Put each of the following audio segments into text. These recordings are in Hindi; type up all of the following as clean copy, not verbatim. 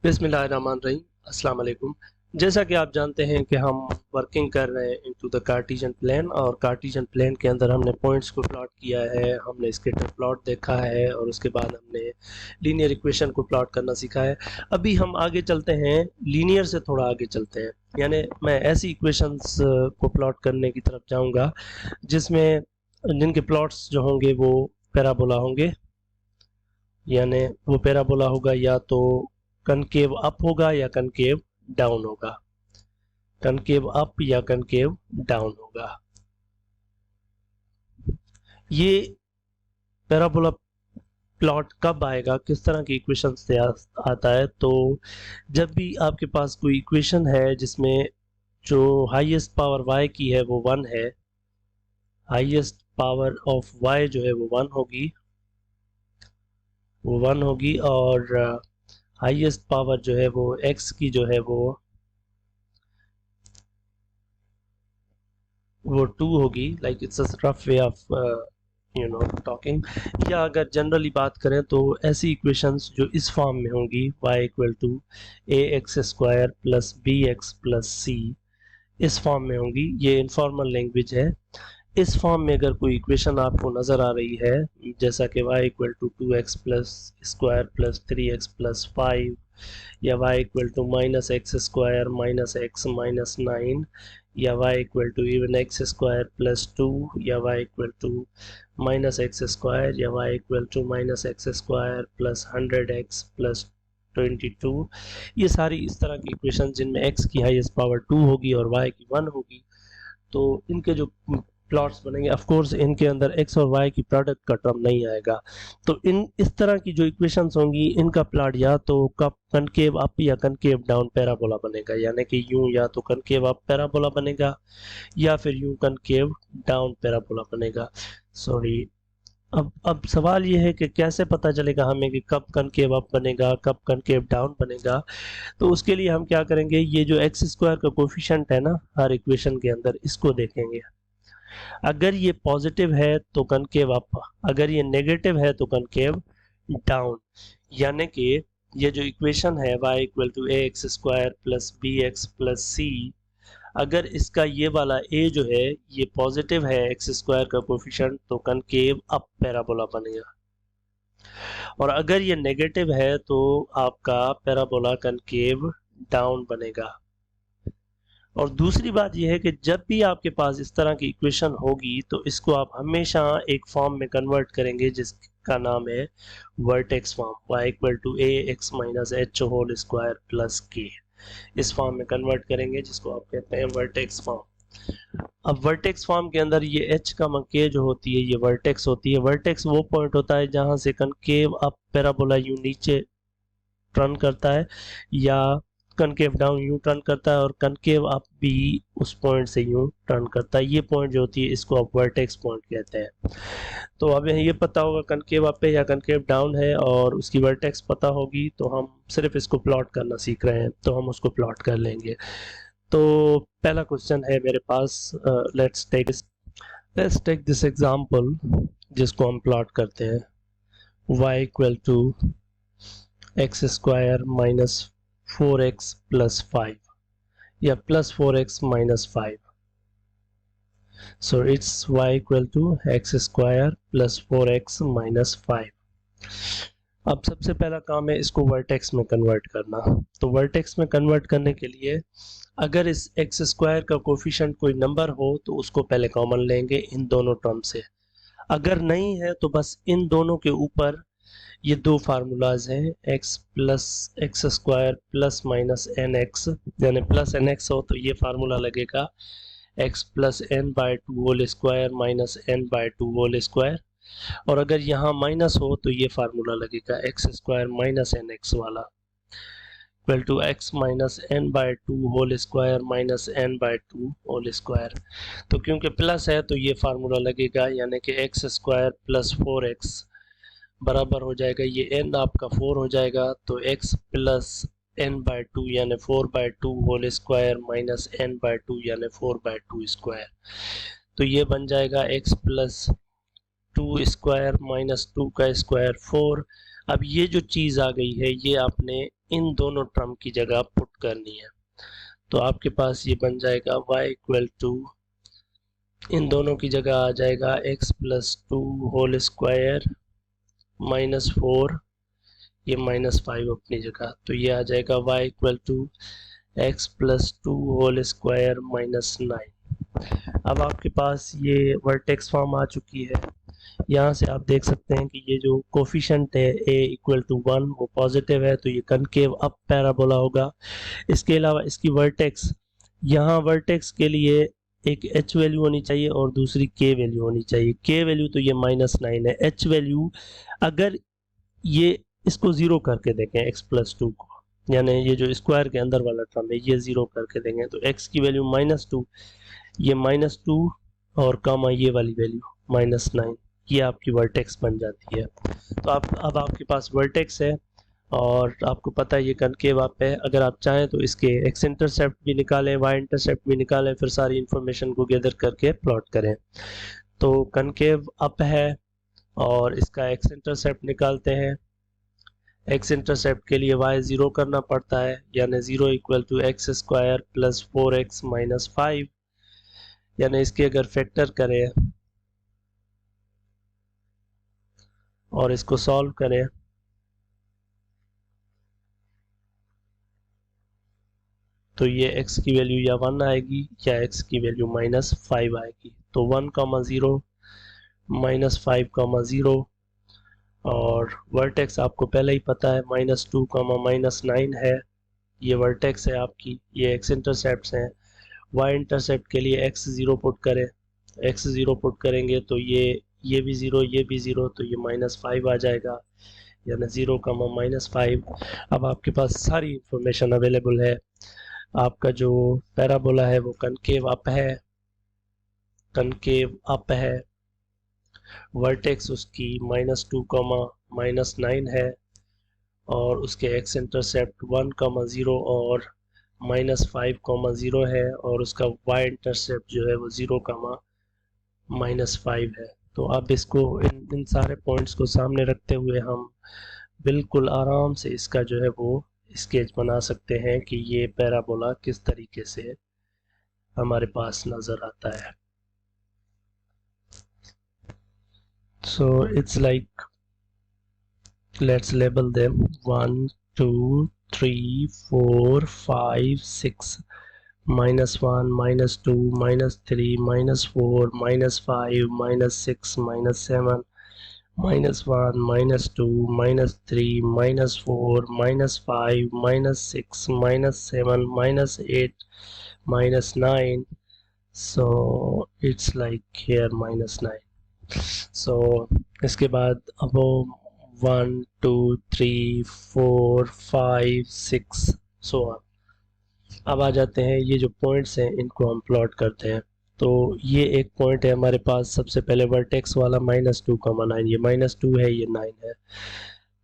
बिस्मिल्लाहिर्रहमानिर्रहीम। अस्सलाम वालेकुम। जैसा कि आप जानते हैं कि हम वर्किंग कर रहे हैं इनटू द कार्टेशियन प्लेन, और कार्टेशियन प्लेन के अंदर हमने पॉइंट्स को प्लॉट किया है, हमने स्कैटर प्लॉट देखा है, और उसके बाद हमने लीनियर इक्वेशन को प्लॉट करना सीखा है। अभी हम आगे चलते हैं, लीनियर से थोड़ा आगे चलते हैं, यानी मैं ऐसी इक्वेशंस को प्लॉट करने की तरफ जाऊंगा जिसमें जिनके प्लॉट्स जो होंगे वो पैराबोला होंगे, यानी वो पैराबोला होगा या तो कनकेव अप होगा या कनकेव डाउन होगा, कनकेव अप या कनकेव डाउन होगा। ये पैराबोला प्लॉट कब आएगा, किस तरह की इक्वेशन से आता है? तो जब भी आपके पास कोई इक्वेशन है जिसमें जो हाईएस्ट पावर y की है वो 1 है, हाईएस्ट पावर ऑफ y जो है वो 1 होगी, वो 1 होगी, और हाईएस्ट पावर जो है वो x की जो है वो 2 होगी। Like it's a rough way of talking. या अगर जनरली बात करें तो ऐसी इक्वेशंस जो इस फॉर्म में होंगी, y equal to A X square plus B X plus C, इस फॉर्म में होंगी। ये इनफॉर्मल लैंग्वेज है। इस फॉर्म में अगर कोई इक्वेशन आपको नज़र आ रही है, जैसा कि y equal to 2x plus square plus 3x plus 5, या y equal to minus x square minus x minus 9, या y equal to even x square plus 2, या y equal to minus x square, या y equal to minus x square plus 100x plus 22, ये सारी इस तरह की इक्वेशन जिनमें x की हाईएस्ट पावर 2 होगी और y की 1 होगी, तो इनके जो प्लॉट्स बनेंगे, ऑफ कोर्स इनके अंदर x और y की प्रोडक्ट का टर्म नहीं आएगा। तो इन इस तरह की जो इक्वेशंस होंगी इनका प्लॉट या तो कब कनकेव अप या कनकेव डाउन पैराबोला बनेगा, यानी कि यूं या तो कनकेव अप पैराबोला बनेगा या फिर यूं कनकेव डाउन पैराबोला बनेगा। सॉरी, अब सवाल ये है कि कैसे पता चलेगा हमें कि कब कनकेव अप बनेगा, कब कनकेव डाउन बनेगा? तो उसके लिए हम क्या करेंगे, ये जो एक्स स्क्वायर का कोफिशिएंट है ना हर इक्वेशन के अंदर, इसको देखेंगे। अगर ये पॉजिटिव है तो कनकेव अप, अगर ये नेगेटिव है तो कनकेव डाउन। यानी कि ये जो इक्वेशन है y equal to A X square plus B X plus C, अगर इसका ये वाला a जो है ये पॉजिटिव है, एक्स स्क्वायर का कोफिशिएंट, तो कनकेव अप पैराबोला बनेगा। और अगर ये नेगेटिव है तो आपका पैराबोला कनकेव डाउन बनेगा। और दूसरी बात यह है कि जब भी आपके पास इस तरह की इक्वेशन होगी तो इसको आप हमेशा एक फॉर्म में कन्वर्ट करेंगे जिसका नाम है vertex form, y equal to A x minus h whole square plus k. इस फॉर्म में कन्वर्ट करेंगे जिसको आप कहते हैं वर्टेक्स फॉर्म। अब वर्टेक्स फॉर्म के अंदर ये h का के जो होती है ये वर्टेक्स होती है। वर्टेक्स वो पॉइंट होता है जहां से कनकेव अप पैराबोला यूं नीचे टर्न करता है या कनकेव डाउन यूं टर्न करता है, और कनकेव अप भी उस पॉइंट से यूं टर्न करता है। ये पॉइंट जो होती है इसको आप वर्टेक्स पॉइंट कहते हैं। तो अब ये पता होगा कनकेव अप है या कनकेव डाउन है और उसकी वर्टेक्स पता होगी, तो हम सिर्फ इसको प्लॉट करना सीख रहे हैं, तो हम उसको प्लॉट कर लेंगे। तो पहला क्वेश्चन है मेरे पास, लेट्स टेक दिस एग्जांपल जिसको हम प्लॉट करते हैं। y equal to x square minus 4x plus 5 या plus 4x minus 5। So it's y equal to x square plus 4x minus 5। अब सबसे पहला काम है इसको वर्टेक्स में कन्वर्ट करना। तो वर्टेक्स में कन्वर्ट करने के लिए अगर इस एक्स स्क्वायर का कोफिशिएंट कोई नंबर हो तो उसको पहले कॉमन लेंगे इन दोनों टर्म से। अगर नहीं है तो बस इन दोनों के ऊपर ये दो फार्मूलाज हैं, x plus X square plus minus N X, यानी प्लस एन एक्स हो तो ये फार्मूला लगेगा x plus N by two whole square minus N by two whole square, और अगर यहाँ माइनस हो तो ये फार्मूला लगेगा X square minus N X वाला, equal to X minus N by two whole square minus N by two whole square. तो क्योंकि प्लस है तो ये फार्मूला लगेगा, यानी कि एक्स स्क्वायर प्लस 4x बराबर हो जाएगा, ये n आपका 4 हो जाएगा, तो x plus n by two यानी 4 by two whole square minus n by two यानी 4 बाय टू स्क्वायर। तो ये बन जाएगा x प्लस 2 स्क्वायर माइनस 2 का स्क्वायर 4। अब ये जो चीज़ आ गई है ये आपने इन दोनों टर्म की जगह पुट करनी है। तो आपके पास ये बन जाएगा y इक्वल टू, इन दोनों की जगह आ जाएगा x plus two whole square minus four, ये माइनस फाइव अपनी जगह, तो ये आ जाएगा y equal to x plus two whole square minus nine. अब आपके पास ये वर्टेक्स फॉर्म आ चुकी है। यहाँ से आप देख सकते हैं कि ये जो कोफिशिएंट है a इक्वल टू वन वो पॉजिटिव है, तो ये कनकेव अप पैराबोला होगा। इसके अलावा इसकी वर्टेक्स, यहाँ वर्टेक्स के लिए एक h वैल्यू होनी चाहिए और दूसरी k वैल्यू होनी चाहिए। k वैल्यू तो ये माइनस नाइन है, h वैल्यू अगर ये इसको ज़ीरो करके देखें x प्लस टू को, यानी ये जो स्क्वायर के अंदर वाला टर्म है ये ज़ीरो करके देंगे तो x की वैल्यू माइनस टू, ये माइनस टू और कामा ये वाली वैल्यू माइनस नाइन, ये आपकी वर्टेक्स बन जाती है। तो अब आपके पास वर्टेक्स है और आपको पता है ये कनकेव अप है। अगर आप चाहें तो इसके एक्स इंटरसेप्ट भी निकालें, वाई इंटरसेप्ट भी निकालें, फिर सारी इंफॉर्मेशन को गैदर करके प्लॉट करें। तो कनकेव अप है और इसका एक्स इंटरसेप्ट निकालते हैं। एक्स इंटरसेप्ट के लिए y ज़ीरो करना पड़ता है, यानी zero equal to x square plus four x minus five, यानी इसके अगर फैक्टर करें और इसको सॉल्व करें तो ये x की वैल्यू या वन आएगी या x की वैल्यू माइनस फाइव आएगी। तो one comma zero minus five comma zero, और वर्टेक्स आपको पहले ही पता है minus two comma minus nine है, ये वर्टेक्स है आपकी, ये एक्स इंटरसेप्ट्स हैं। वाई इंटरसेप्ट के लिए एक्स ज़ीरो पुट करें, एक्स ज़ीरो पुट करेंगे तो ये भी ज़ीरो ये भी ज़ीरो, तो ये माइनस फाइव आ जाएगा, यानी ज़ीरो कामा माइनस फाइव। अब आपके पास सारी इंफॉर्मेशन अवेलेबल है। आपका जो पैराबोला है वो कनकेव अप है, कनकेव अप है, वर्टेक्स उसकी minus two comma minus nine है और उसके x intercept one comma zero और माइनस फाइव कामा ज़ीरो है और उसका वाई इंटरसेप्ट जो है वो ज़ीरो कामा माइनस फाइव है। तो अब इसको इन सारे पॉइंट्स को सामने रखते हुए हम बिल्कुल आराम से इसका जो है वो स्केच बना सकते हैं कि ये पैराबोला किस तरीके से हमारे पास नज़र आता है। So it's like, let's label them 1 2 3 4 5 6, minus 1 minus 2 minus 3 minus 4 minus 5 minus 6 minus 7 minus 1 minus 2 minus 3 minus 4 minus 5 minus 6 minus 7 minus 8 minus 9, so it's like here minus 9। so इसके बाद अब वो 1 2 3 4 5 6 सो अब आ जाते हैं ये जो पॉइंट्स हैं इनको हम प्लॉट करते हैं। तो ये एक पॉइंट है हमारे पास, सबसे पहले वर्टेक्स वाला माइनस टू कामा नाइन, ये माइनस टू है ये नाइन है,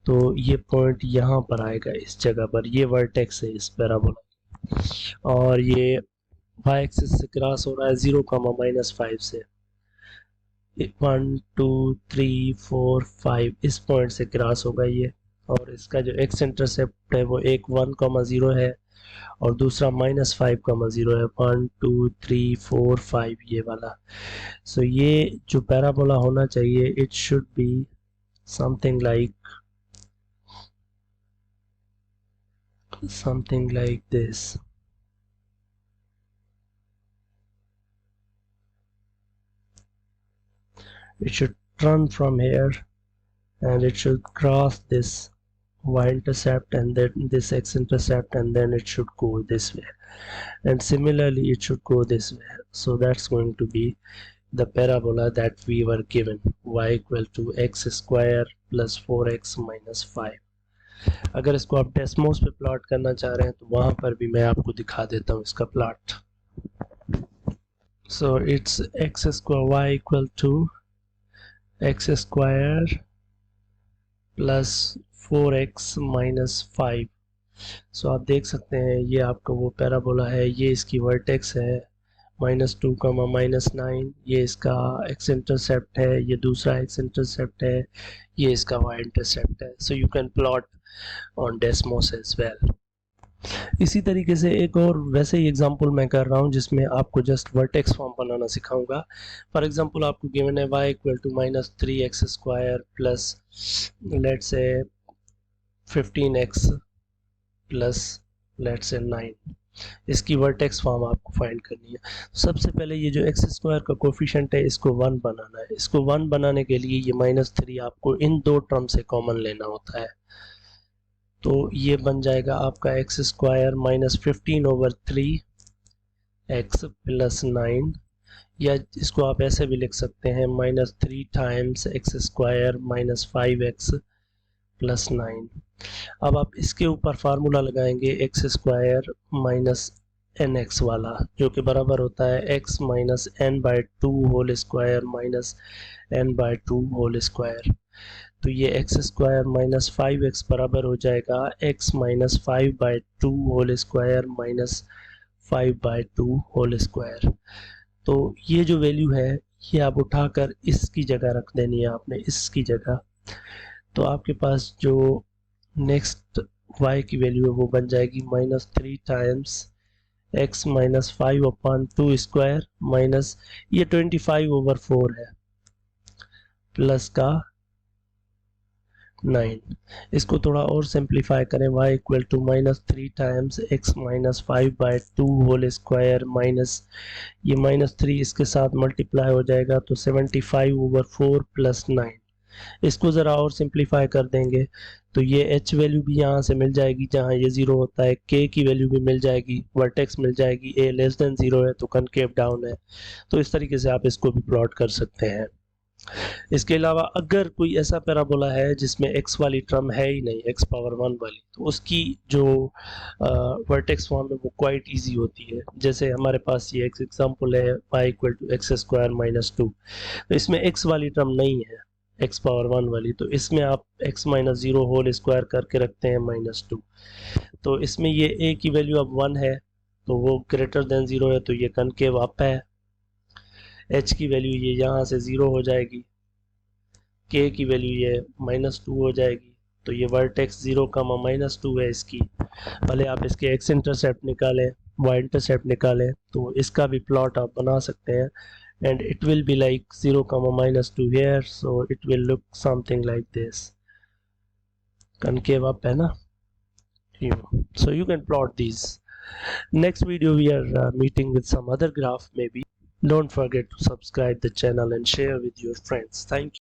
तो ये पॉइंट यहाँ पर आएगा इस जगह पर, ये वर्टेक्स है इस पैराबोला और ये वाई एक्सिस से क्रॉस हो रहा है जीरो कामा माइनस फाइव से, 1 2 3 4 5 इस पॉइंट से क्रॉस होगा ये, और इसका जो एक्स इंटरसेप्ट है वो एक 1 कामा ज़ीरो है और दूसरा माइनस फाइव कामा ज़ीरो है, 1 2 3 4 5 ये वाला। सो ये जो पैराबोला होना चाहिए it should be something like this। It should run from here and it should cross this y-intercept and then this x-intercept and then it should go this way, and similarly it should go this way. So that's going to be the parabola that we were given, y equal to x square plus 4x minus 5। अगर इसको आप डेस्मोस पे प्लॉट करना चाह रहे हैं तो वहां पर भी मैं आपको दिखा देता हूँ इसका plot. So it's x square y equal to x square plus 4x minus 5। सो आप देख सकते हैं ये आपका वो पैराबोला है, ये इसकी वर्टेक्स है -2, -9, ये इसका एक्स इंटरसेप्ट है, ये दूसरा एक्स इंटरसेप्ट है, ये इसका वाई इंटरसेप्ट है. So you can plot on Desmos as well. इसी तरीके से एक और वैसे ही एग्जांपल मैं कर रहा हूँ जिसमें आपको जस्ट वर्टेक्स फॉर्म बनाना सिखाऊंगा. फॉर एग्जांपल आपको गिवन है y equal to -3x² plus let's say 15x plus let's से 9. इसकी वर्टेक्स फॉर्म आपको फाइंड करनी है. सबसे पहले ये जो x² का कोफिशिएंट है इसको 1 बनाना है. इसको 1 बनाने के लिए ये -3 आपको इन दो टर्म से कॉमन लेना होता है. तो ये बन जाएगा आपका x² -15/3 x प्लस 9, या इसको आप ऐसे भी लिख सकते हैं -3 टाइम्स x² -5x प्लस 9. अब आप इसके ऊपर फार्मूला लगाएंगे x² -nx वाला, जो कि बराबर होता है x -n/2 whole square minus n/2 whole square. तो ये x² -5x बराबर हो जाएगा x -5/2 whole square minus 5/2 whole square. तो ये जो वैल्यू है ये आप उठाकर इसकी जगह रख देनी है आपने, इसकी जगह. तो आपके पास जो नेक्स्ट y की वैल्यू है वो बन जाएगी -3 टाइम्स x -5/2 स्क्वायर माइनस ये 25/4 है प्लस का 9. इसको थोड़ा और सिंप्लीफाई करें, y equal to -3 times x -5/2 whole square minus ये -3 इसके साथ मल्टीप्लाई हो जाएगा तो 75/4 प्लस 9. इसको ज़रा और सिंप्लीफाई कर देंगे तो ये h वैल्यू भी यहाँ से मिल जाएगी जहाँ ये 0 होता है, k की वैल्यू भी मिल जाएगी, वर्टेक्स मिल जाएगी, a लेस देन 0 है तो कनकेव डाउन है. तो इस तरीके से आप इसको भी प्लॉट कर सकते हैं. इसके अलावा अगर कोई ऐसा पैराबोला है जिसमें x वाली टर्म है ही नहीं, x पावर 1 वाली, तो उसकी जो वर्टेक्स फॉर्म है वो क्वाइट इजी होती है. जैसे हमारे पास ये एक एग्जांपल है y इक्वल टू x² -2. तो इसमें x वाली टर्म नहीं है, x पावर 1 वाली, तो इसमें आप x -0 होल स्क्वायर करके रखते हैं -2. तो इसमें ये a की वैल्यू अब 1 है तो वो ग्रेटर देन 0 है तो ये कनकेव अप है. h की वैल्यू ये यहाँ से 0 हो जाएगी, k की वैल्यू ये -2 हो जाएगी. तो ये वर्टेक्स 0, -2 है इसकी. भले आप इसके x इंटरसेप्ट निकालें, y इंटरसेप्ट निकालें, तो इसका भी प्लॉट आप बना सकते हैं. And it will be like 0, -2 here, so it will look something like this. Concave up है ना. So you can plot these. Next video we are meeting with some other graph maybe. Don't forget to subscribe the channel and share with your friends. Thank you.